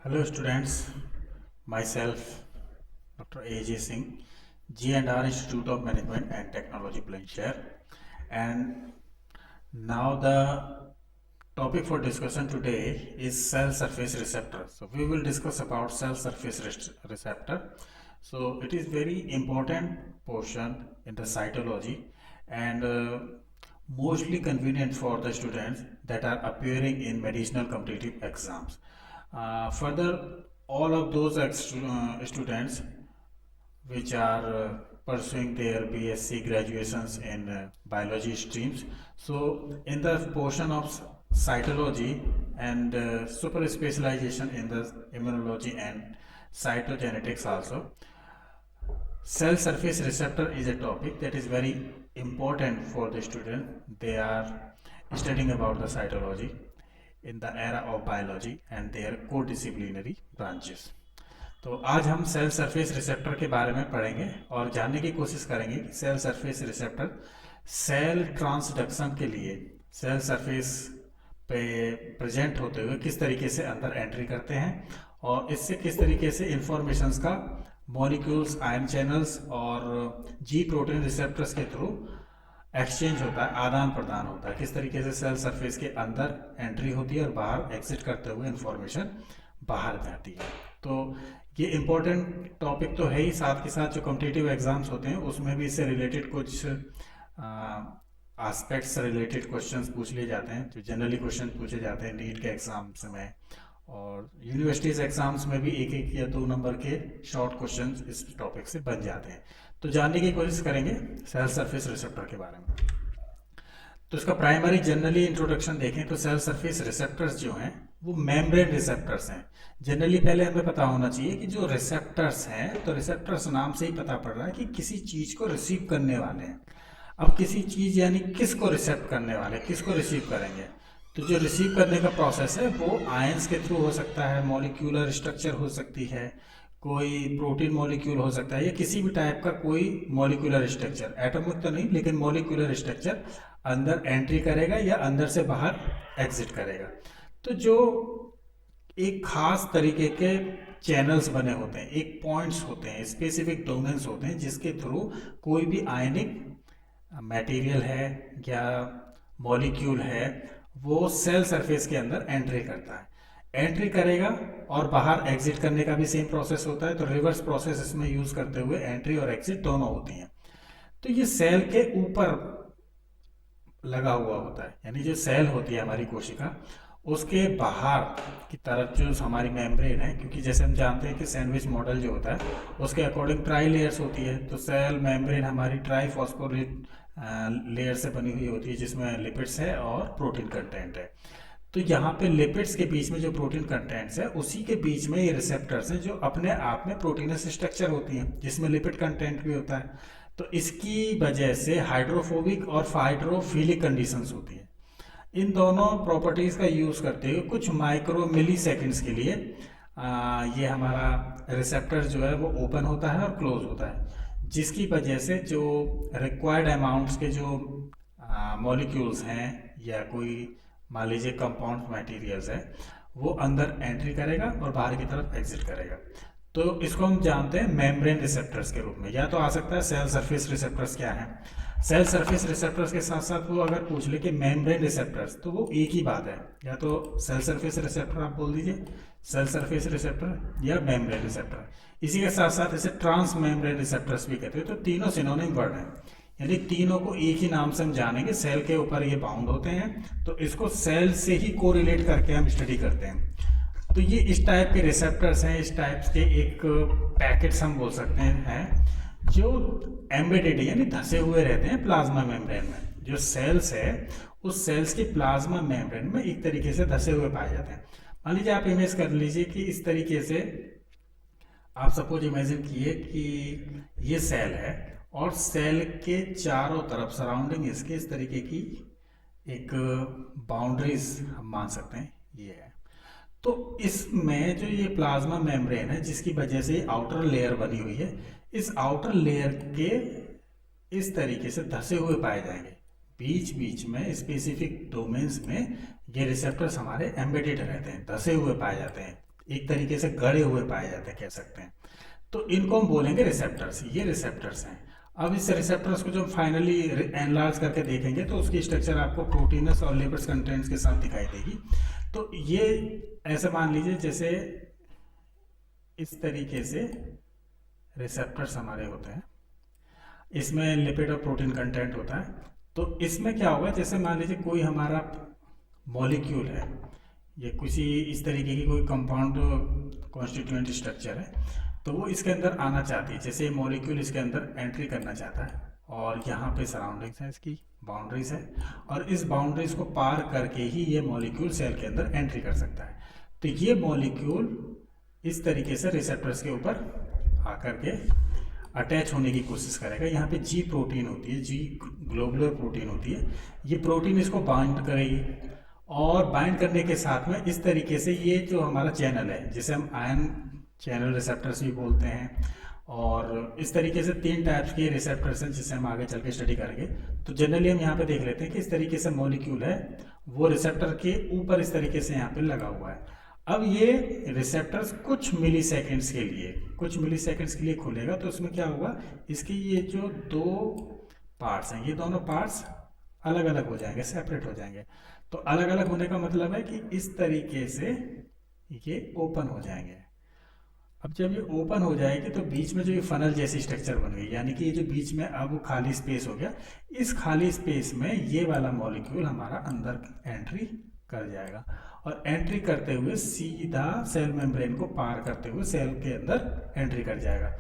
Hello students, myself Dr. A.J. Singh, G&R Institute of Management and Technology, Bulandshahr, and now the topic for discussion today is cell surface receptor. So we will discuss about cell surface receptor. So it is very important portion in the cytology and mostly convenient for the students that are appearing in medicinal competitive exams. Further, all of those students which are pursuing their BSc graduations in biology streams. So, in the portion of cytology and super specialization in the immunology and cytogenetics also, cell surface receptor is a topic that is very important for the student. They are studying about the cytology in the era of biology and their co-disciplinary branches. तो आज हम cell surface receptor के बारे में पढ़ेंगे और जानने की कोशिश करेंगे कि cell surface receptor cell transduction के लिए सेल सरफेस पे प्रेजेंट होते हुए किस तरीके से अंदर एंट्री करते हैं और इससे किस तरीके से इंफॉर्मेशंस का मॉलिक्यूल्स, आयन चैनल्स और जी प्रोटीन रिसेप्टर्स के थ्रू एक्सचेंज होता है, आदान प्रदान होता है, किस तरीके से सेल सरफेस के अंदर एंट्री होती है और बाहर एग्जिट करते हुए इंफॉर्मेशन बाहर जाती है। तो ये इम्पोर्टेंट टॉपिक तो है ही, साथ के साथ जो कॉम्पिटिटिव एग्जाम्स होते हैं उसमें भी इससे रिलेटेड कुछ एस्पेक्ट्स रिलेटेड क्वेश्चंस पूछ लिए जाते हैं, जो जनरली क्वेश्चन पूछे जाते हैं नीट के एग्जाम्स में और यूनिवर्सिटीज एग्जाम्स में भी एक एक या दो नंबर के शॉर्ट क्वेश्चंस इस टॉपिक से बन जाते हैं। तो जानने की कोशिश करेंगे सेल सरफेस रिसेप्टर के बारे में। तो इसका प्राइमरी जनरली इंट्रोडक्शन देखें तो सेल सरफेस रिसेप्टर्स जो हैं वो मेम्ब्रेन रिसेप्टर्स हैं। जनरली पहले हमें पता होना चाहिए कि जो रिसेप्टर्स हैं, तो रिसेप्टर्स नाम से ही पता पड़ रहा है कि किसी चीज को रिसीव करने वाले हैं। अब किसी चीज यानी किसको रिसेप्ट करने वाले, किसको रिसीव करेंगे, तो जो रिसीव करने का प्रोसेस है वो आयंस के थ्रू हो सकता है, मॉलिक्यूलर स्ट्रक्चर हो सकती है, कोई प्रोटीन मॉलिक्यूल हो सकता है या किसी भी टाइप का कोई मॉलिक्यूलर स्ट्रक्चर, एटॉमिक तो नहीं लेकिन मॉलिक्यूलर स्ट्रक्चर अंदर एंट्री करेगा या अंदर से बाहर एग्जिट करेगा। तो जो एक खास तरीके के चैनल्स बने होते हैं, एक पॉइंट्स होते हैं, स्पेसिफिक डोमेन्स होते हैं जिसके थ्रू कोई भी आयनिक मटेरियल है या मॉलिक्यूल है वो सेल सरफेस के अंदर एंट्री करता है, एंट्री करेगा और बाहर एग्जिट करने का भी सेम प्रोसेस होता है। तो रिवर्स प्रोसेस इसमें यूज करते हुए एंट्री और एग्जिट दोनों होती हैं। तो ये सेल के ऊपर लगा हुआ होता है, यानी जो सेल होती है हमारी कोशिका उसके बाहर की तरफ जो हमारी मेम्ब्रेन है, क्योंकि जैसे हम जानते हैं कि सैंडविच मॉडल जो होता है उसके अकॉर्डिंग ट्राई लेयर्स होती है, तो सेल मेम्ब्रेन हमारी ट्राई फॉस्फोरेट लेयर से बनी हुई होती है जिसमें लिपिड्स है और प्रोटीन कंटेंट है। तो यहाँ पे लिपिड्स के बीच में जो प्रोटीन कंटेंट्स है उसी के बीच में ये रिसेप्टर्स हैं जो अपने आप में प्रोटीनस स्ट्रक्चर होती हैं जिसमें लिपिड कंटेंट भी होता है। तो इसकी वजह से हाइड्रोफोबिक और हाइड्रोफिलिक कंडीशंस होती है। इन दोनों प्रॉपर्टीज का यूज करते हुए कुछ माइक्रो मिली सेकेंड्स के लिए ये हमारा रिसेप्टर जो है वो ओपन होता है और क्लोज होता है, जिसकी वजह से जो रिक्वायर्ड अमाउंट्स के जो मॉलिक्यूल्स हैं या कोई मान लीजिए कंपाउंड मटेरियल्स है वो अंदर एंट्री करेगा और बाहर की तरफ एग्जिट करेगा। तो इसको हम जानते हैं मेम्ब्रेन रिसेप्टर्स के रूप में। या तो आ सकता है सेल सरफेस रिसेप्टर्स क्या है। सेल सरफेस रिसेप्टर्स के साथ साथ वो अगर पूछ ले कि मेम्ब्रेन रिसेप्टर्स, तो वो एक ही बात है, या तो सेल सरफेस रिसेप्टर आप बोल दीजिए, सेल सरफेस रिसेप्टर या मेम्ब्रेन रिसेप्टर। इसी के साथ साथ इसे ट्रांस मेम्ब्रेन रिसेप्टर्स भी कहते हैं। तो तीनों सिनोनिम वर्ड हैं, यानी तीनों को एक ही नाम से हम जानेंगे। सेल के ऊपर ये बाउंड होते हैं तो इसको सेल से ही कोरिलेट करके हम स्टडी करते हैं। तो ये इस टाइप के रिसेप्टर्स हैं, इस टाइप के एक पैकेट्स हम बोल सकते हैं जो एम्बेडेड यानी धसे हुए रहते हैं प्लाज्मा मेम्ब्रेन में। जो सेल्स है उस सेल्स की प्लाज्मा मेम्ब्रेन में एक तरीके से धसे हुए पाए जाते हैं। मान लीजिए आप इमेज कर लीजिए कि इस तरीके से आप सपोज इमेजिन किए कि ये सेल है और सेल के चारों तरफ सराउंडिंग इसके इस तरीके की एक बाउंड्रीज हम मान सकते हैं ये है। तो इसमें जो ये प्लाज्मा मेम्ब्रेन है जिसकी वजह से आउटर लेयर बनी हुई है, इस आउटर लेयर के इस तरीके से धसे हुए पाए जाएंगे। बीच बीच में स्पेसिफिक डोमेन्स में ये रिसेप्टर्स हमारे एम्बेडेड रहते हैं, धसे हुए पाए जाते हैं एक तरीके से गड़े हुए पाए जाते हैं, कह सकते हैं। तो इनको हम बोलेंगे रिसेप्टर्स, ये रिसेप्टर्स हैं। अब इस रिसेप्टर्स को जब फाइनली एनलार्ज करके देखेंगे तो उसकी स्ट्रक्चर आपको प्रोटीनस और लिपिड्स कंटेंट्स के साथ दिखाई देगी। तो ये ऐसे मान लीजिए जैसे इस तरीके से रिसेप्टर्स हमारे होते हैं, इसमें लिपिड और प्रोटीन कंटेंट होता है। तो इसमें क्या होगा, जैसे मान लीजिए कोई हमारा मॉलिक्यूल है, ये किसी इस तरीके की कोई कंपाउंड कॉन्स्टिट्यूएंट स्ट्रक्चर है, तो वो इसके अंदर आना चाहती है। जैसे ये मॉलिक्यूल इसके अंदर एंट्री करना चाहता है और यहाँ पे सराउंडिंग्स है, इसकी बाउंड्रीज है, और इस बाउंड्रीज को पार करके ही ये मॉलिक्यूल सेल के अंदर एंट्री कर सकता है। तो ये मॉलिक्यूल इस तरीके से रिसेप्टर्स के ऊपर आकर के अटैच होने की कोशिश करेगा। यहाँ पे जी प्रोटीन होती है, जी ग्लोबुलर प्रोटीन होती है, ये प्रोटीन इसको बाइंड करेगी और बाइंड करने के साथ में इस तरीके से ये जो हमारा चैनल है, जिसे हम आयन चैनल रिसेप्टर्स भी बोलते हैं, और इस तरीके से 3 टाइप्स के रिसेप्टर्स हैं जिसे हम आगे चल के स्टडी करेंगे। तो जनरली हम यहाँ पे देख लेते हैं कि इस तरीके से मॉलिक्यूल है, वो रिसेप्टर के ऊपर इस तरीके से यहाँ पे लगा हुआ है। अब ये रिसेप्टर्स कुछ मिली सेकेंड्स के लिए खुलेगा। तो उसमें क्या होगा, इसके ये जो 2 पार्ट्स हैं, ये दोनों पार्ट्स अलग अलग हो जाएंगे, सेपरेट हो जाएंगे। तो अलग अलग होने का मतलब है कि इस तरीके से ये ओपन हो जाएंगे। अब जब ये ओपन हो जाएगी तो बीच में जो ये फनल जैसी स्ट्रक्चर बन गई, यानी कि ये जो बीच में अब खाली स्पेस हो गया, इस खाली स्पेस में ये वाला मॉलिक्यूल हमारा अंदर एंट्री कर जाएगा और एंट्री करते हुए सीधा सेल मेम्ब्रेन को पार करते हुए सेल के अंदर एंट्री कर जाएगा।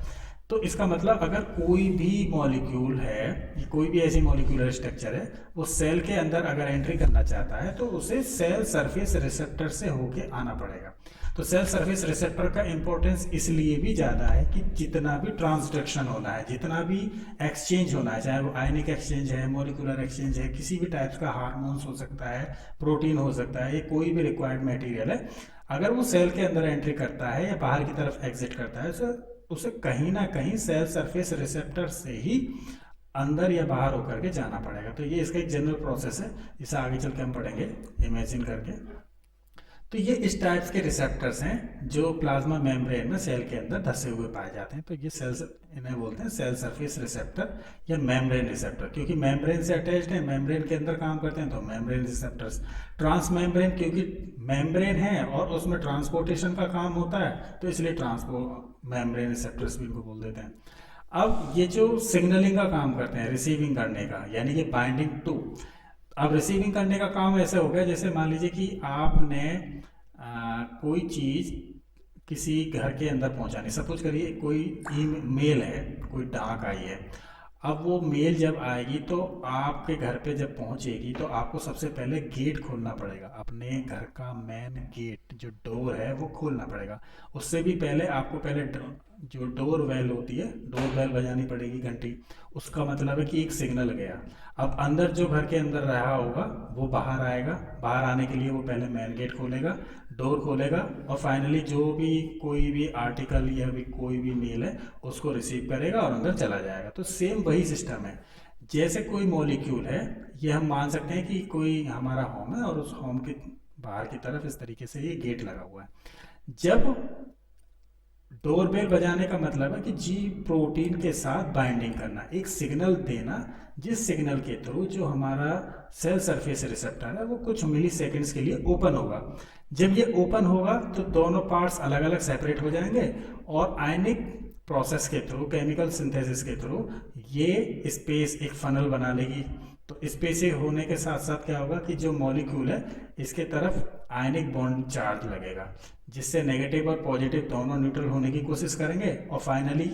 तो इसका मतलब अगर कोई भी मॉलिक्यूल है, कोई भी ऐसी मॉलिक्यूलर स्ट्रक्चर है, वो सेल के अंदर अगर एंट्री करना चाहता है तो उसे सेल सरफेस रिसेप्टर से होके आना पड़ेगा। तो सेल सरफेस रिसेप्टर का इंपॉर्टेंस इसलिए भी ज़्यादा है कि जितना भी ट्रांसडक्शन होना है, जितना भी एक्सचेंज होना है, चाहे वो आयनिक एक्सचेंज है, मॉलिक्यूलर एक्सचेंज है, किसी भी टाइप्स का हार्मोन्स हो सकता है, प्रोटीन हो सकता है, ये कोई भी रिक्वायर्ड मटेरियल है, अगर वो सेल के अंदर एंट्री करता है या बाहर की तरफ एग्जिट करता है तो उसे कहीं ना कहीं सेल सरफेस रिसेप्टर से ही अंदर या बाहर होकर के जाना पड़ेगा। तो ये इसका एक जनरल प्रोसेस है, इसे आगे चल के हम पढ़ेंगे इमेजिन करके। तो ये इस टाइप्स के रिसेप्टर्स हैं जो प्लाज्मा मेम्ब्रेन में सेल के अंदर धसे हुए पाए जाते हैं। तो ये सेल्स, इन्हें बोलते हैं सेल सरफेस रिसेप्टर या मेम्ब्रेन रिसेप्टर, क्योंकि मेम्ब्रेन से अटैच्ड है, मेम्ब्रेन के अंदर काम करते हैं, तो मेम्ब्रेन रिसेप्टर्स। ट्रांस मेम्ब्रेन, क्योंकि मेम्ब्रेन है और उसमें ट्रांसपोर्टेशन का काम होता है, तो इसलिए मेम्ब्रेन रिसेप्टर्स भी इनको बोल देते हैं। अब ये जो सिग्नलिंग का काम करते हैं, रिसीविंग करने का, यानी कि बाइंडिंग टू। अब रिसीविंग करने का काम ऐसे हो गया, जैसे मान लीजिए कि आपने कोई चीज़ किसी घर के अंदर पहुंचानी, सपोज करिए कोई मेल है, कोई डाक आई है। अब वो मेल जब आएगी तो आपके घर पे जब पहुंचेगी तो आपको सबसे पहले गेट खोलना पड़ेगा, अपने घर का मेन गेट जो डोर है वो खोलना पड़ेगा। उससे भी पहले आपको पहले जो डोर बेल होती है, डोर बेल बजानी पड़ेगी, घंटी। उसका मतलब है कि एक सिग्नल गया। अब अंदर जो घर के अंदर रहा होगा वो बाहर आएगा, बाहर आने के लिए वो पहले मेन गेट खोलेगा, डोर खोलेगा, और फाइनली जो भी कोई भी आर्टिकल या भी कोई भी मेल है उसको रिसीव करेगा और अंदर चला जाएगा। तो सेम वही सिस्टम है। जैसे कोई मॉलिक्यूल है, ये हम मान सकते हैं कि कोई हमारा होम है और उस होम के बाहर की तरफ इस तरीके से ये गेट लगा हुआ है। जब डोरबेल बजाने का मतलब है कि जी प्रोटीन के साथ बाइंडिंग करना, एक सिग्नल देना, जिस सिग्नल के थ्रू जो हमारा सेल सरफेस रिसेप्टर है वो कुछ मिली सेकेंड्स के लिए ओपन होगा। जब ये ओपन होगा तो दोनों पार्ट्स अलग अलग सेपरेट हो जाएंगे और आयनिक प्रोसेस के थ्रू, केमिकल सिंथेसिस के थ्रू ये स्पेस एक फनल बना लेगी। तो स्पेस होने के साथ साथ क्या होगा कि जो मॉलिक्यूल है इसके तरफ आयनिक बॉन्ड चार्ज लगेगा, जिससे नेगेटिव और पॉजिटिव दोनों न्यूट्रल होने की कोशिश करेंगे और फाइनली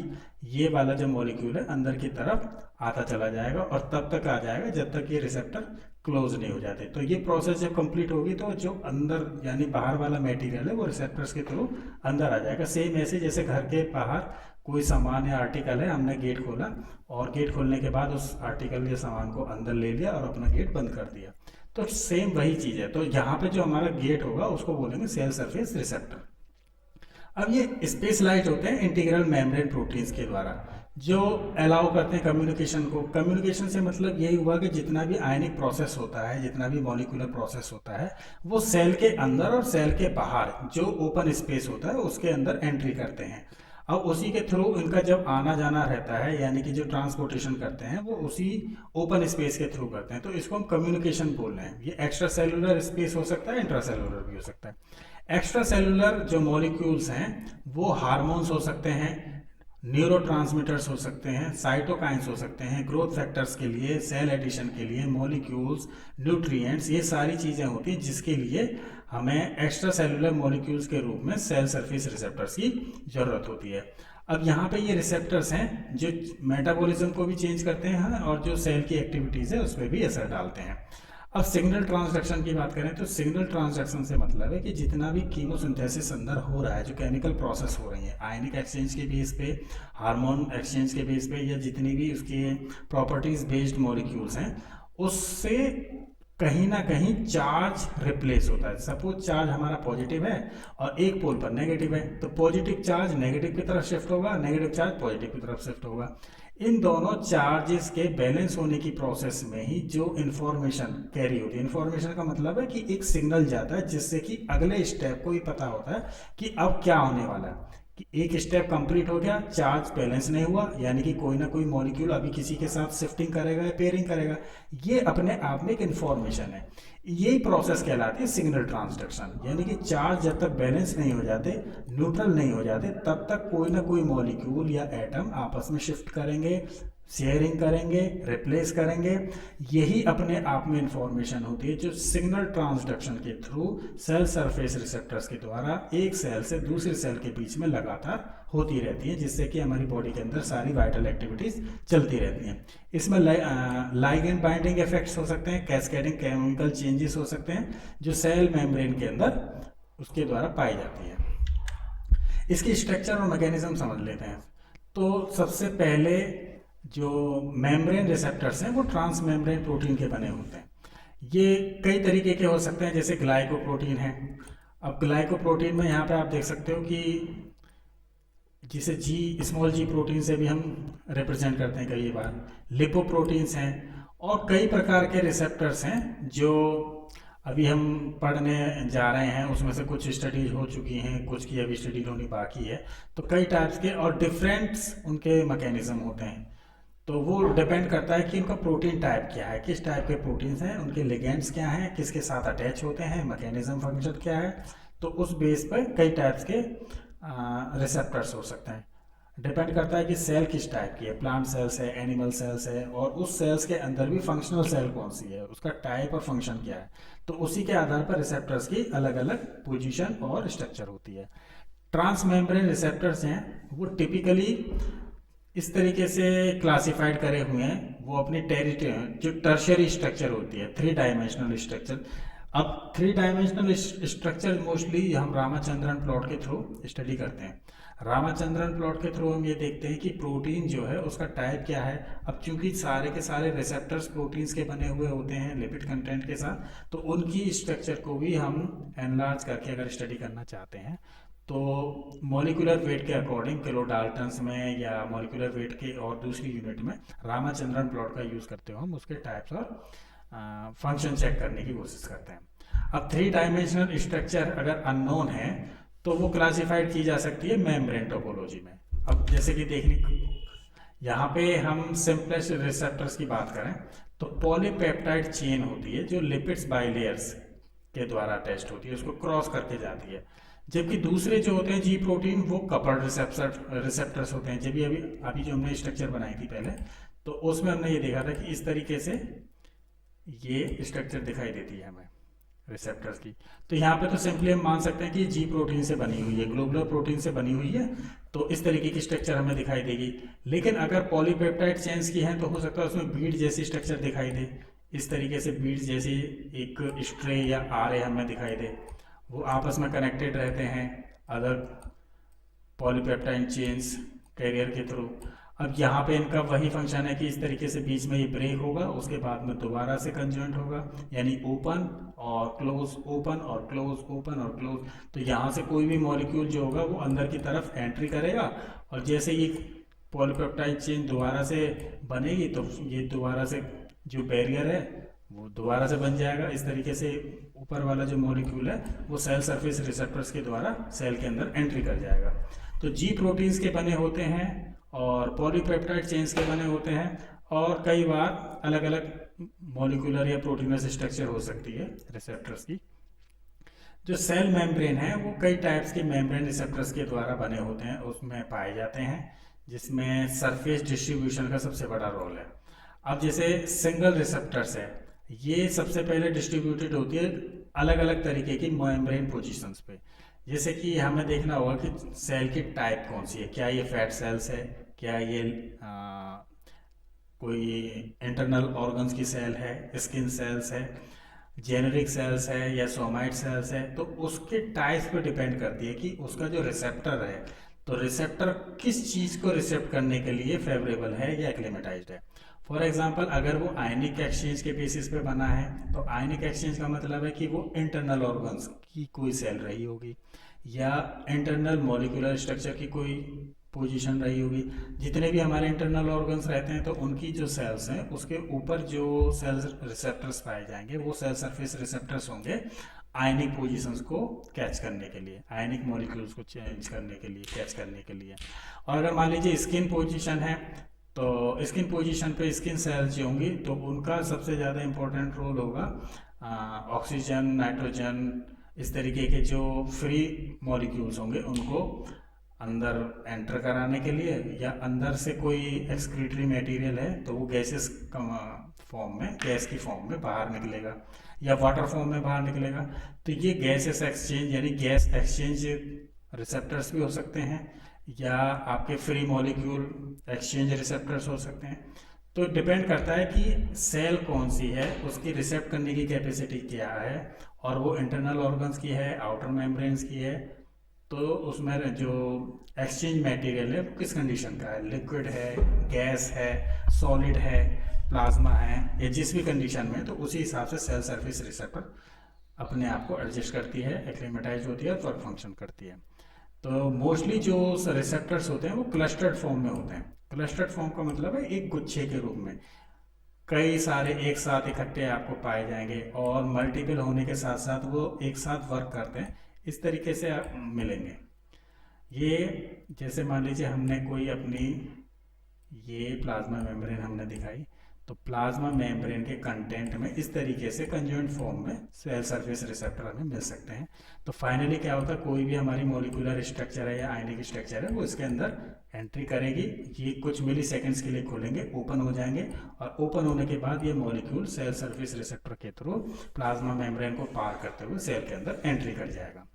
ये वाला जो मॉलिक्यूल है अंदर की तरफ आता चला जाएगा और तब तक आ जाएगा जब तक ये रिसेप्टर क्लोज नहीं हो जाते। तो ये प्रोसेस जब कंप्लीट होगी तो जो अंदर यानी बाहर वाला मटेरियल है वो रिसेप्टर्स के थ्रू अंदर आ जाएगा। सेम ऐसे जैसे घर के बाहर कोई सामान या आर्टिकल है, हमने गेट खोला और गेट खोलने के बाद उस आर्टिकल या सामान को अंदर ले लिया और अपना गेट बंद कर दिया, तो सेम वही चीज़ है। तो यहाँ पे जो हमारा गेट होगा उसको बोलेंगे सेल सरफेस रिसेप्टर। अब ये स्पेशलाइज्ड होते हैं इंटीग्रल मेम्ब्रेन प्रोटीन्स के द्वारा। जो अलाउ करते हैं कम्युनिकेशन को। कम्युनिकेशन से मतलब यही हुआ कि जितना भी आयनिक प्रोसेस होता है, जितना भी मॉलिक्यूलर प्रोसेस होता है, वो सेल के अंदर और सेल के बाहर जो ओपन स्पेस होता है उसके अंदर एंट्री करते हैं। अब उसी के थ्रू इनका जब आना जाना रहता है, यानी कि जो ट्रांसपोर्टेशन करते हैं वो उसी ओपन स्पेस के थ्रू करते हैं, तो इसको हम कम्युनिकेशन बोल रहे हैं। ये एक्स्ट्रा सेलुलर स्पेस हो सकता है, इंट्रा सेलुलर भी हो सकता है। एक्स्ट्रा सेलुलर जो मॉलिक्यूल्स हैं वो हार्मोन्स हो सकते हैं, न्यूरोट्रांसमीटर्स हो सकते हैं, साइटोकाइंस हो सकते हैं, ग्रोथ फैक्टर्स के लिए, सेल एडिशन के लिए, मॉलिक्यूल्स, न्यूट्रिएंट्स, ये सारी चीज़ें होती हैं जिसके लिए हमें एक्स्ट्रा सेलुलर मॉलिक्यूल्स के रूप में सेल सरफेस रिसेप्टर्स की ज़रूरत होती है। अब यहाँ पे ये रिसेप्टर्स हैं जो मेटाबॉलिज्म को भी चेंज करते हैं और जो सेल की एक्टिविटीज़ है उस पर भी असर डालते हैं। अब सिग्नल ट्रांसडक्शन की बात करें तो सिग्नल ट्रांसडक्शन से मतलब है कि जितना भी कीमोसिंथेसिस अंदर हो रहा है, जो केमिकल प्रोसेस हो रही है आयनिक एक्सचेंज के बेस पे, हार्मोन एक्सचेंज के बेस पे, या जितनी भी उसके प्रॉपर्टीज बेस्ड मॉलिक्यूल्स हैं, उससे कहीं ना कहीं चार्ज रिप्लेस होता है। सपोज चार्ज हमारा पॉजिटिव है और एक पोल पर नेगेटिव है, तो पॉजिटिव चार्ज नेगेटिव की तरफ शिफ्ट होगा, नेगेटिव चार्ज पॉजिटिव की तरफ शिफ्ट होगा। इन दोनों चार्जेस के बैलेंस होने की प्रोसेस में ही जो इन्फॉर्मेशन कैरी होती है, इन्फॉर्मेशन का मतलब है कि एक सिग्नल जाता है जिससे कि अगले स्टेप को ही पता होता है कि अब क्या होने वाला है, कि एक स्टेप कंप्लीट हो गया, चार्ज बैलेंस नहीं हुआ, यानी कि कोई ना कोई मॉलिक्यूल अभी किसी के साथ शिफ्टिंग करेगा या पेयरिंग करेगा। ये अपने आप में एक इन्फॉर्मेशन है। यही प्रोसेस कहलाती है सिग्नल ट्रांसडक्शन, यानी कि चार्ज जब तक बैलेंस नहीं हो जाते, न्यूट्रल नहीं हो जाते, तब तक कोई ना कोई मॉलिक्यूल या एटम आपस में शिफ्ट करेंगे, शेयरिंग करेंगे, रिप्लेस करेंगे। यही अपने आप में इंफॉर्मेशन होती है जो सिग्नल ट्रांसडक्शन के थ्रू सेल सरफेस रिसेप्टर्स के द्वारा एक सेल से दूसरे सेल के बीच में लगातार होती रहती है, जिससे कि हमारी बॉडी के अंदर सारी वाइटल एक्टिविटीज चलती रहती हैं। इसमें लाइगेंड बाइंडिंग इफेक्ट्स हो सकते हैं, कैस्केडिंग केमिकल चेंजेस हो सकते हैं जो सेल मेम्ब्रेन के अंदर उसके द्वारा पाई जाती है। इसकी स्ट्रक्चर और मैकेनिज्म समझ लेते हैं। तो सबसे पहले जो मेम्ब्रेन रिसेप्टर्स हैं वो ट्रांस मेम्ब्रेन प्रोटीन के बने होते हैं। ये कई तरीके के हो सकते हैं, जैसे ग्लाइकोप्रोटीन है। अब ग्लाइकोप्रोटीन में यहाँ पे आप देख सकते हो कि जिसे स्मॉल जी प्रोटीन से भी हम रिप्रेजेंट करते हैं कई बार, लिपोप्रोटीन्स हैं, और कई प्रकार के रिसेप्टर्स हैं जो अभी हम पढ़ने जा रहे हैं। उसमें से कुछ स्टडीज हो चुकी हैं, कुछ की अभी स्टडी होनी बाकी है। तो कई टाइप्स के और डिफरेंट उनके मैकेनिज्म होते हैं, तो वो डिपेंड करता है कि उनका प्रोटीन टाइप क्या है, किस टाइप के प्रोटीन्स हैं, उनके लिगेंड्स क्या हैं, किसके साथ अटैच होते हैं, मैकेनिज्म फंक्शन क्या है। तो उस बेस पर कई टाइप्स के रिसेप्टर्स हो सकते हैं। डिपेंड करता है कि सेल किस टाइप की है, प्लांट सेल्स है, एनिमल सेल्स है, और उस सेल्स के अंदर भी फंक्शनल सेल कौन सी है, उसका टाइप और फंक्शन क्या है। तो उसी के आधार पर रिसेप्टर्स की अलग अलग पोजीशन और स्ट्रक्चर होती है। ट्रांस मेम्ब्रेन रिसेप्टर्स हैं वो टिपिकली इस तरीके से क्लासिफाइड करे हुए हैं, वो अपनी टेरिटरी जो टर्शियरी स्ट्रक्चर होती है, 3 डायमेंशनल स्ट्रक्चर। अब 3 डायमेंशनल स्ट्रक्चर मोस्टली हम रामाचंद्रन प्लॉट के थ्रू स्टडी करते हैं। रामाचंद्रन प्लॉट के थ्रू हम ये देखते हैं कि प्रोटीन जो है उसका टाइप क्या है। अब चूंकि सारे के सारे रिसेप्टर्स प्रोटीन्स के बने हुए होते हैं लिपिड कंटेंट के साथ, तो उनकी स्ट्रक्चर को भी हम एनलार्ज करके अगर स्टडी करना चाहते हैं तो मॉलिक्यूलर वेट के अकॉर्डिंग किलो डाल्टन्स में या मॉलिक्यूलर वेट के और दूसरी यूनिट में रामाचंद्रन प्लॉट का यूज़ करते हो हम उसके टाइप्स और फंक्शन चेक करने की कोशिश करते हैं। अब 3 डायमेंशनल स्ट्रक्चर अगर अननोन है तो वो क्लासिफाइड की जा सकती है मेम्ब्रेन टोपोलॉजी में। अब जैसे कि देखने यहाँ पे हम सिंपलेस्ट रिसेप्टर्स की बात करें तो पॉलीपेप्टाइड चेन होती है जो लिपिड्स बाइलेयर्स के द्वारा अटैच्ड होती है, उसको क्रॉस करके जाती है। जबकि दूसरे जो होते हैं जी प्रोटीन वो कपल्ड रिसेप्टर्स होते हैं। जब अभी जो हमने स्ट्रक्चर बनाई थी पहले, तो उसमें हमने ये देखा था कि इस तरीके से ये स्ट्रक्चर दिखाई देती है हमें रिसेप्टर्स की। तो यहाँ पे तो सिंपली हम मान सकते हैं कि जी प्रोटीन से बनी हुई है, ग्लोबुलर प्रोटीन से बनी हुई है, तो इस तरीके की स्ट्रक्चर हमें दिखाई देगी। लेकिन अगर पॉलीपेप्टाइड चेन्स की हैं तो हो सकता है उसमें बीड जैसी स्ट्रक्चर दिखाई दे, इस तरीके से बीड जैसी एक स्ट्रे या आरे हमें दिखाई दे, वो आपस में कनेक्टेड रहते हैं अदर पॉलीपेप्टाइड चेन्स कैरियर के थ्रू। अब यहाँ पे इनका वही फंक्शन है कि इस तरीके से बीच में ये ब्रेक होगा, उसके बाद में दोबारा से कंजॉइंट होगा, यानी ओपन और क्लोज, ओपन और क्लोज, ओपन और क्लोज। तो यहाँ से कोई भी मॉलिक्यूल जो होगा वो अंदर की तरफ एंट्री करेगा, और जैसे ये पॉलीपेप्टाइड चेन दोबारा से बनेगी तो ये दोबारा से जो बैरियर है वो दोबारा से बन जाएगा। इस तरीके से ऊपर वाला जो मॉलिक्यूल है वो सेल सरफेस रिसेप्टर्स के द्वारा सेल के अंदर एंट्री कर जाएगा। तो जी प्रोटीन्स के बने होते हैं और पॉलीपेप्टाइड चेन्स के बने होते हैं, और कई बार अलग अलग मॉलिक्यूलर या प्रोटीनस स्ट्रक्चर हो सकती है रिसेप्टर्स की। जो सेल मेम्ब्रेन है वो कई टाइप्स के मेम्ब्रेन रिसेप्टर्स के द्वारा बने होते हैं, उसमें पाए जाते हैं, जिसमें सरफेस डिस्ट्रीब्यूशन का सबसे बड़ा रोल है। अब जैसे सिंगल रिसेप्टर्स है, ये सबसे पहले डिस्ट्रीब्यूटेड होती है अलग अलग तरीके की मेम्ब्रेन पोजीशंस पे। जैसे कि हमें देखना होगा कि सेल की टाइप कौन सी है, क्या ये फैट सेल्स है, क्या ये कोई इंटरनल ऑर्गन्स की सेल है, स्किन सेल्स है, जेनेरिक सेल्स है या सोमाइट सेल्स है। तो उसके टाइप्स पे डिपेंड करती है कि उसका जो रिसेप्टर है, तो रिसेप्टर किस चीज़ को रिसेप्ट करने के लिए फेवरेबल है या एक्लिमेटाइज्ड है। फॉर एग्जांपल अगर वो आयनिक एक्सचेंज के बेसिस पे बना है, तो आयनिक एक्सचेंज का मतलब है कि वो इंटरनल ऑर्गन्स की कोई सेल रही होगी या इंटरनल मॉलिक्यूलर स्ट्रक्चर की कोई पोजीशन रही होगी। जितने भी हमारे इंटरनल ऑर्गन्स रहते हैं तो उनकी जो सेल्स हैं उसके ऊपर जो सेल रिसेप्टर्स पाए जाएंगे वो सेल सरफेस रिसेप्टर्स होंगे आयनिक पोजीशंस को कैच करने के लिए, आयनिक मॉलिक्यूल्स को चेंज करने के लिए, कैच करने के लिए। और अगर मान लीजिए स्किन पोजीशन है, तो स्किन पोजीशन पे स्किन सेल्स जो होंगी तो उनका सबसे ज़्यादा इम्पोर्टेंट रोल होगा ऑक्सीजन, नाइट्रोजन, इस तरीके के जो फ्री मॉलिक्यूल्स होंगे उनको अंदर एंटर कराने के लिए, या अंदर से कोई एक्सक्रीटरी मटेरियल है तो वो गैसेस फॉर्म में, गैस की फॉर्म में बाहर निकलेगा या वाटर फॉर्म में बाहर निकलेगा। तो ये गैसेस एक्सचेंज यानी गैस एक्सचेंज रिसेप्टर्स भी हो सकते हैं, या आपके फ्री मॉलिक्यूल एक्सचेंज रिसेप्टर्स हो सकते हैं। तो डिपेंड करता है कि सेल कौन सी है, उसकी रिसेप्ट करने की कैपेसिटी क्या है, और वो इंटरनल ऑर्गन्स की है, आउटर मेम्ब्रेन्स की है, तो उसमें जो एक्सचेंज मटेरियल है वो किस कंडीशन का है, लिक्विड है, गैस है, सॉलिड है, प्लाज्मा है, या जिस भी कंडीशन में, तो उसी हिसाब से सेल सरफेस रिसेप्टर अपने आप को एडजस्ट करती है, एक्लिमेटाइज होती है और वर्क फंक्शन करती है। तो मोस्टली जो रिसेप्टर्स होते हैं वो क्लस्टर्ड फॉर्म में होते हैं। क्लस्टर्ड फॉर्म का मतलब है एक गुच्छे के रूप में कई सारे एक साथ इकट्ठे आपको पाए जाएंगे, और मल्टीपल होने के साथ साथ वो एक साथ वर्क करते हैं, इस तरीके से आप मिलेंगे। ये जैसे मान लीजिए हमने कोई अपनी ये प्लाज्मा मेम्ब्रेन हमने दिखाई, तो प्लाज्मा मेम्ब्रेन के कंटेंट में इस तरीके से कंज्यूएंट फॉर्म में सेल सरफेस रिसेप्टर हमें मिल सकते हैं। तो फाइनली क्या होता है, कोई भी हमारी मॉलिक्यूलर स्ट्रक्चर है या आयनिक स्ट्रक्चर है वो इसके अंदर एंट्री करेगी, ये कुछ मिली सेकेंड्स के लिए खोलेंगे, ओपन हो जाएंगे, और ओपन होने के बाद ये मॉलिक्यूल सेल सरफेस रिसेप्टर के थ्रू प्लाज्मा मेम्ब्रेन को पार करते हुए सेल के अंदर एंट्री कर जाएगा।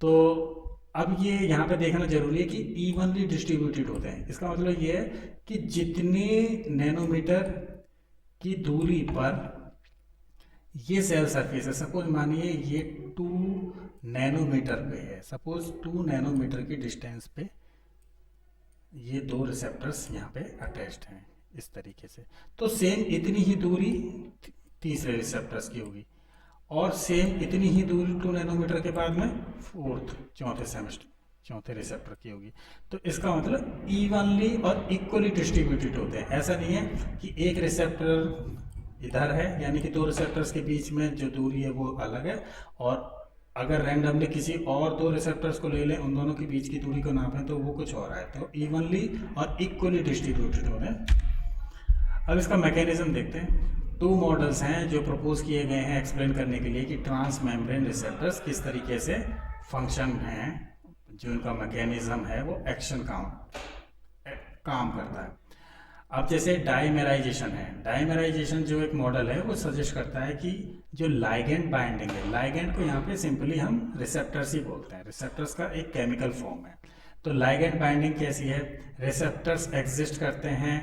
तो अब ये यहाँ पे देखना जरूरी है कि इवनली डिस्ट्रीब्यूटेड होते हैं। इसका मतलब ये है कि जितने नैनोमीटर की दूरी पर ये सेल सरफेस है, सपोज मानिए ये 2 नैनोमीटर पे है, सपोज 2 नैनोमीटर की डिस्टेंस पे ये 2 रिसेप्टर्स यहाँ पे अटैच्ड हैं इस तरीके से, तो सेम इतनी ही दूरी तीसरे रिसेप्टर्स की होगी, और सेम इतनी ही दूरी 2 नैनोमीटर के बाद में चौथे रिसेप्टर की होगी। तो इसका मतलब इवनली और इक्वली डिस्ट्रीब्यूटेड होते हैं। ऐसा नहीं है कि एक रिसेप्टर इधर है, यानी कि 2 रिसेप्टर्स के बीच में जो दूरी है वो अलग है, और अगर रैंडमली किसी और 2 रिसेप्टर्स को ले लें, उन दोनों के बीच की दूरी को नापें तो वो कुछ और है। तो इवनली और इक्वली डिस्ट्रीब्यूटेड होते हैं। अब इसका मैकेनिज्म देखते हैं। 2 मॉडल्स हैं जो प्रपोज किए गए हैं एक्सप्लेन करने के लिए कि ट्रांस मेम्ब्रेन रिसेप्टर्स किस तरीके से फंक्शन हैं, जो इनका मैकेनिज्म है वो एक्शन काम करता है। अब जैसे डाइमेराइजेशन है, डाइमेराइजेशन जो एक मॉडल है वो सजेस्ट करता है कि जो लाइगेंड बाइंडिंग है, लाइगेंड को यहाँ पे सिंपली हम रिसेप्टर्स ही बोलते हैं, रिसेप्टर्स का एक केमिकल फॉर्म है। तो लाइगेंड बाइंडिंग कैसी है, रिसेप्टर्स एग्जिस्ट करते हैं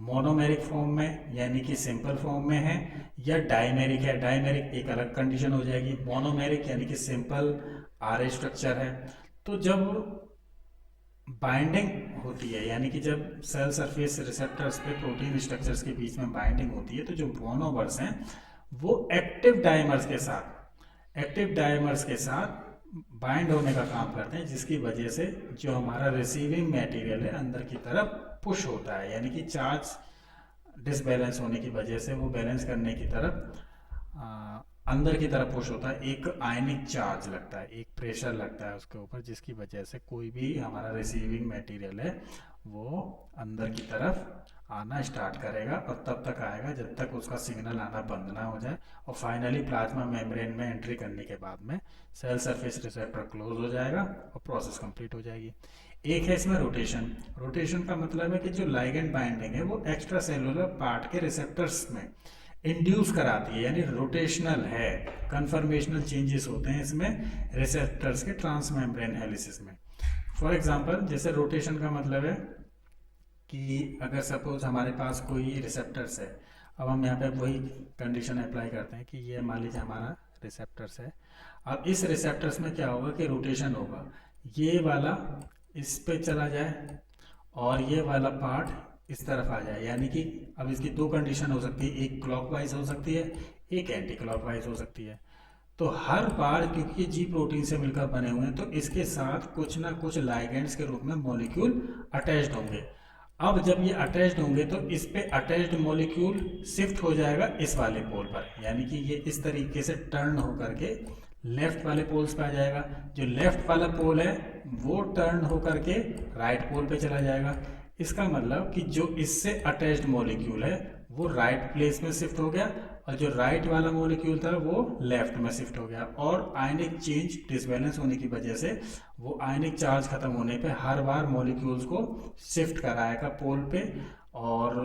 मोनोमेरिक फॉर्म में, यानी कि सिंपल फॉर्म में है, या डाइमेरिक है, डाइमेरिक एक अलग कंडीशन हो जाएगी, मोनोमेरिक यानी कि सिंपल आर स्ट्रक्चर है। तो जब बाइंडिंग होती है, यानी कि जब सेल सरफेस रिसेप्टर्स पे प्रोटीन स्ट्रक्चर्स के बीच में बाइंडिंग होती है, तो जो मोनोमर्स हैं वो एक्टिव डाइमर्स के साथ बाइंड होने का काम करते हैं, जिसकी वजह से जो हमारा रिसीविंग मटेरियल है अंदर की तरफ पुश होता है, यानी कि चार्ज डिसबैलेंस होने की वजह से वो बैलेंस करने की तरफ अंदर की तरफ पुश होता है। एक आयनिक चार्ज लगता है, एक प्रेशर लगता है उसके ऊपर, जिसकी वजह से कोई भी हमारा रिसीविंग मटेरियल है वो अंदर की तरफ आना स्टार्ट करेगा, और तब तक आएगा जब तक उसका सिग्नल आना बंद ना हो जाए, और फाइनली प्लाज्मा मेम्ब्रेन में एंट्री करने के बाद में सेल सरफेस रिसेप्टर क्लोज हो जाएगा और प्रोसेस कंप्लीट हो जाएगी। एक है इसमें रोटेशन। रोटेशन का मतलब है कि जो लाइगेंड बाइंडिंग है वो एक्स्ट्रा सेलुलर पार्ट के रिसेप्टर्स में इंड्यूस कराती है, यानी रोटेशनल है, कन्फर्मेशनल चेंजेस होते हैं इसमें रिसेप्टर्स के ट्रांसमेम्ब्रेन हेलिसिस में। फॉर एग्जांपल, जैसे रोटेशन का मतलब है कि अगर सपोज हमारे पास कोई रिसेप्टर्स है, अब हम यहाँ पे वही कंडीशन अप्लाई करते हैं कि ये मान लीजिए हमारा रिसेप्टर्स है। अब इस रिसेप्टर्स में क्या होगा कि रोटेशन होगा, ये वाला इस पे चला जाए और ये वाला पार्ट इस तरफ आ जाए, यानी कि अब इसकी दो कंडीशन हो सकती है, एक क्लॉकवाइज हो सकती है, एक एंटी क्लॉकवाइज हो सकती है। तो हर बार क्योंकि ये जी प्रोटीन से मिलकर बने हुए हैं तो इसके साथ कुछ ना कुछ लाइगेंड्स के रूप में मॉलिक्यूल अटैच्ड होंगे। अब जब ये अटैच्ड होंगे तो इस पे अटैच्ड मॉलिक्यूल शिफ्ट हो जाएगा इस वाले पोल पर, यानी कि ये इस तरीके से टर्न होकर के लेफ्ट वाले पोल्स पे आ जाएगा। जो लेफ्ट वाला पोल है वो टर्न होकर के राइट पोल पे चला जाएगा। इसका मतलब कि जो इससे अटैच्ड मॉलिक्यूल है वो राइट प्लेस में शिफ्ट हो गया, और जो राइट वाला मॉलिक्यूल था वो लेफ्ट में शिफ्ट हो गया। और आयनिक चेंज डिसबैलेंस होने की वजह से वो आयनिक चार्ज खत्म होने पे हर बार मॉलिक्यूल्स को शिफ्ट कराएगा पोल पे, और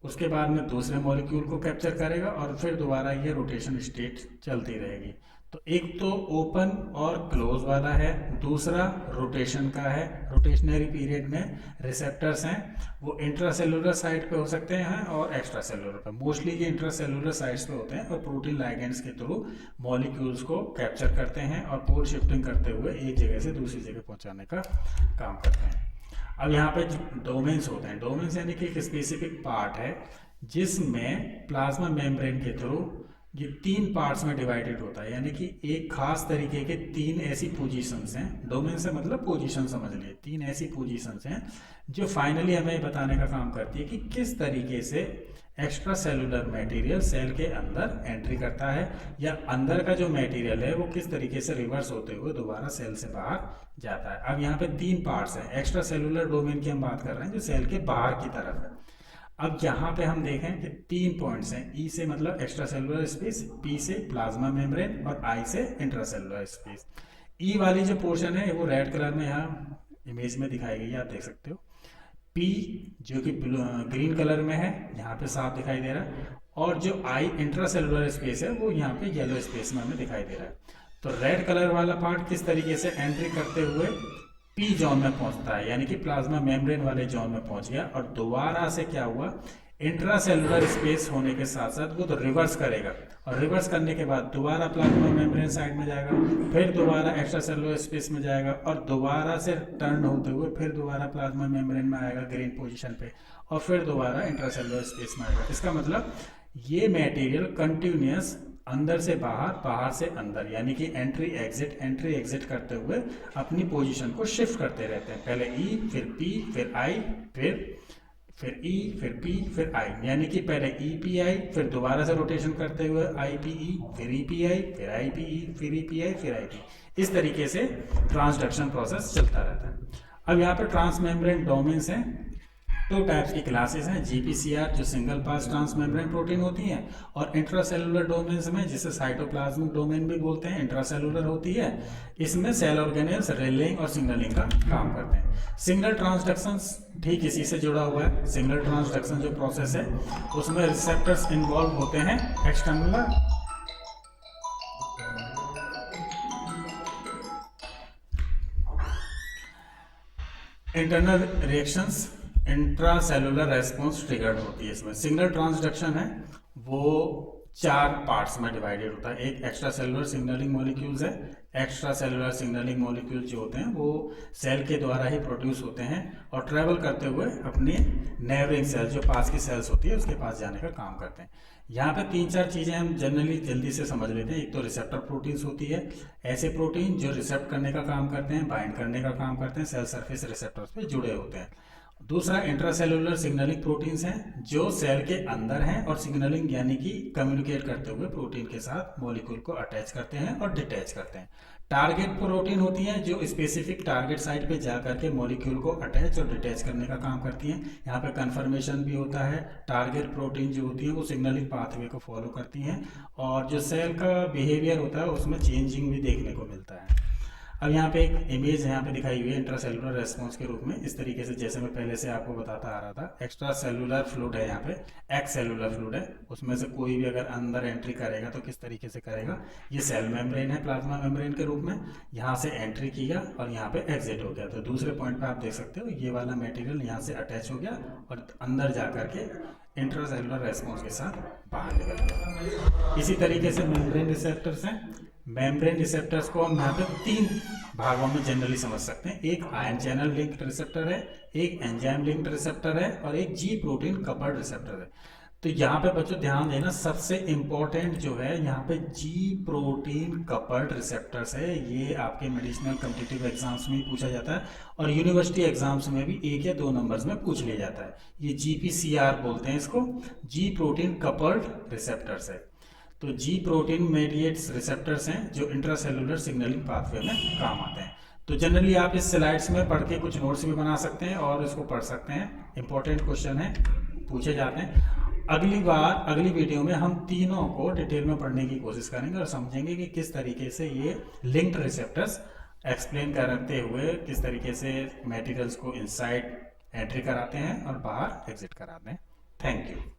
उसके बाद में दूसरे मॉलिक्यूल को कैप्चर करेगा, और फिर दोबारा ये रोटेशन स्टेट चलती रहेगी। तो एक तो ओपन और क्लोज वाला है, दूसरा रोटेशन का है। रोटेशनरी पीरियड में रिसेप्टर्स हैं वो इंट्रासेलुलर साइड पे हो सकते हैं और एक्स्ट्रा सेलुलर पे। मोस्टली ये इंट्रासेलुलर साइड्स पे होते हैं और प्रोटीन लाइगेंड्स के थ्रू मॉलिक्यूल्स को कैप्चर करते हैं और पोल शिफ्टिंग करते हुए एक जगह से दूसरी जगह पहुंचाने का काम करते हैं। अब यहाँ पे डोमेन्स होते हैं। डोमेन्स यानी कि एक स्पेसिफिक पार्ट है जिसमें प्लाज्मा मेम्ब्रेन के थ्रू ये तीन पार्ट्स में डिवाइडेड होता है, यानी कि एक खास तरीके के तीन ऐसी पोजीशंस हैं। डोमेन से मतलब पोजीशन समझ लिए, तीन ऐसी पोजीशंस हैं जो फाइनली हमें बताने का काम करती है कि किस तरीके से एक्स्ट्रा सेलुलर मटेरियल सेल के अंदर एंट्री करता है, या अंदर का जो मटेरियल है वो किस तरीके से रिवर्स होते हुए दोबारा सेल से बाहर जाता है। अब यहाँ पे तीन पार्ट्स हैं। एक्स्ट्रा सेलुलर डोमेन की हम बात कर रहे हैं जो सेल के बाहर की तरफ है। अब यहाँ पे हम देखें कि तीन पॉइंट्स हैं। ई से मतलब एक्स्ट्रा सेलुलर स्पेस, पी से प्लाज्मा मेम्ब्रेन और आई से इंट्रासेलुलर स्पेस। ई वाली जो पोर्शन है वो रेड कलर में यहाँ इमेज में दिखाई गई है, आप देख सकते हो। पी जो कि ग्रीन कलर में है, यहाँ पे साफ दिखाई दे रहा है, और जो आई इंट्रासेलुलर स्पेस है वो यहाँ पे येलो स्पेस में हमें दिखाई दे रहा है। तो रेड कलर वाला पार्ट किस तरीके से एंट्री करते हुए पी जोन में पहुंचता है, यानी कि प्लाज्मा मेम्ब्रेन वाले जोन में पहुंच गया, और दोबारा से क्या हुआ, इंट्रासेलुलर स्पेस होने के साथ साथ वो तो रिवर्स करेगा, और रिवर्स करने के बाद दोबारा प्लाज्मा मेम्ब्रेन साइड में जाएगा, फिर दोबारा एक्स्ट्रा सेलुलर स्पेस में जाएगा, और दोबारा से टर्न होते हुए फिर दोबारा प्लाज्मा मेम्ब्रेन में आएगा ग्रीन पोजीशन पे, और फिर दोबारा इंट्रासेलुलर स्पेस में आएगा। इसका मतलब ये मटेरियल कंटिन्यूअस अंदर से बाहर, बाहर से अंदर, यानी कि एंट्री एग्जिट करते हुए अपनी पोजीशन को शिफ्ट करते रहते हैं। पहले ई, फिर पी, फिर आई, फिर ई, फिर पी, फिर आई, यानी कि पहले ई पी आई, फिर दोबारा से रोटेशन करते हुए आई पी ई, फिर ई पी आई, फिर आई पी ई, फिर ई पी आई, फिर आई पी। इस तरीके से ट्रांसडक्शन प्रोसेस चलता रहता है। अब यहाँ पे ट्रांसमेम्ब्रेन डोमेन्स हैं। दो टाइप्स की क्लासेस हैं, जीपीसीआर जो सिंगल पास ट्रांसमेम्ब्रेन प्रोटीन होती हैं, और इंट्रासेलुलर डोमेन्स में जिसे साइटोप्लाज्मिक डोमेन भी बोलते हैं, इंट्रासेलुलर होती है। इसमें सेल ऑर्गेनेल्स रिलेइंग और सिग्नलिंग का काम करते हैं। सिग्नल ट्रांसडक्शन ठीक इसी से जुड़ा हुआ है। सिग्नल ट्रांसडक्शन जो प्रोसेस है उसमें रिसेप्टर्स इन्वॉल्व होते हैं, external internal reactions, intracellular response triggered होती है। इसमें सिग्नल ट्रांसडक्शन है वो चार पार्ट्स में डिवाइडेड होता है। एक एक्स्ट्रा सेलुलर सिग्नलिंग मॉलिक्यूल्स है। एक्स्ट्रा सेलुलर सिग्नलिंग मॉलिक्यूल जो होते हैं वो सेल के द्वारा ही प्रोड्यूस होते हैं और ट्रेवल करते हुए अपने नेबरिंग सेल जो पास की सेल्स होती है उसके पास जाने का काम करते हैं। यहाँ पे 3-4 चीज़ें हम जनरली जल्दी से समझ लेते हैं। एक तो रिसेप्टर प्रोटीन्स होती है, ऐसे प्रोटीन जो रिसेप्ट करने का काम करते हैं, बाइंड करने का काम करते हैं, सेल सरफेस रिसेप्टर्स पे जुड़े होते हैं। दूसरा इंट्रासेलुलर सिग्नलिंग प्रोटीन्स हैं जो सेल के अंदर हैं और सिग्नलिंग यानी कि कम्युनिकेट करते हुए प्रोटीन के साथ मॉलिक्यूल को अटैच करते हैं और डिटैच करते हैं। टारगेट प्रोटीन होती हैं जो स्पेसिफिक टारगेट साइट पे जा करके मॉलिक्यूल को अटैच और डिटैच करने का काम करती हैं। यहाँ पे कन्फर्मेशन भी होता है। टारगेट प्रोटीन जो होती है वो सिग्नलिंग पाथवे को फॉलो करती हैं और जो सेल का बिहेवियर होता है उसमें चेंजिंग भी देखने को मिलता है। अब यहाँ पे एक इमेज यहाँ पे दिखाई हुई है इंट्रासेलुलर रेस्पॉन्स के रूप में। इस तरीके से जैसे मैं पहले से आपको बताता आ रहा था, एक्स्ट्रा सेलुलर फ्लूइड है, यहाँ पे एक्स सेलुलर फ्लूइड है, उसमें से कोई भी अगर अंदर एंट्री करेगा तो किस तरीके से करेगा। ये सेल मेम्ब्रेन है प्लाज्मा मेम्ब्रेन के रूप में, यहाँ से एंट्री किया और यहाँ पे एग्जिट हो गया। तो दूसरे पॉइंट पे आप देख सकते हो ये वाला मटेरियल यहाँ से अटैच हो गया और अंदर जा करके इंट्रासेलुलर रेस्पॉन्स के साथ बाहर निकल गया। इसी तरीके से मेम्ब्रेन रिसेप्टर्स हैं। मेम्ब्रेन रिसेप्टर्स को हम यहाँ पे 3 भागों में जनरली समझ सकते हैं। एक आयन चैनल लिंक्ड रिसेप्टर है, एक एंजाइम लिंक्ड रिसेप्टर है और एक जी प्रोटीन कपल्ड रिसेप्टर है। तो यहाँ पे बच्चों ध्यान देना, सबसे इम्पोर्टेंट जो है यहाँ पे जी प्रोटीन कपल्ड रिसेप्टर्स है। ये आपके मेडिसिनल कॉम्पिटिटिव एग्जाम्स में पूछा जाता है और यूनिवर्सिटी एग्जाम्स में भी 1 या 2 नंबर्स में पूछ लिया जाता है। ये GPCR बोलते हैं इसको, जी प्रोटीन कपल्ड रिसेप्टर्स है। तो जी प्रोटीन मेडिएट्स रिसेप्टर्स हैं जो इंट्रासेलुलर सिग्नलिंग पाथवे में काम आते हैं। तो जनरली आप इस स्लाइड्स में पढ़ के कुछ नोट्स भी बना सकते हैं और इसको पढ़ सकते हैं। इंपॉर्टेंट क्वेश्चन है, पूछे जाते हैं। अगली वीडियो में हम तीनों को डिटेल में पढ़ने की कोशिश करेंगे और समझेंगे कि किस तरीके से ये लिंक्ड रिसेप्टर्स एक्सप्लेन करते हुए किस तरीके से मटेरियल्स को इनसाइड एंट्री कराते हैं और बाहर एग्जिट कराते हैं। Thank you.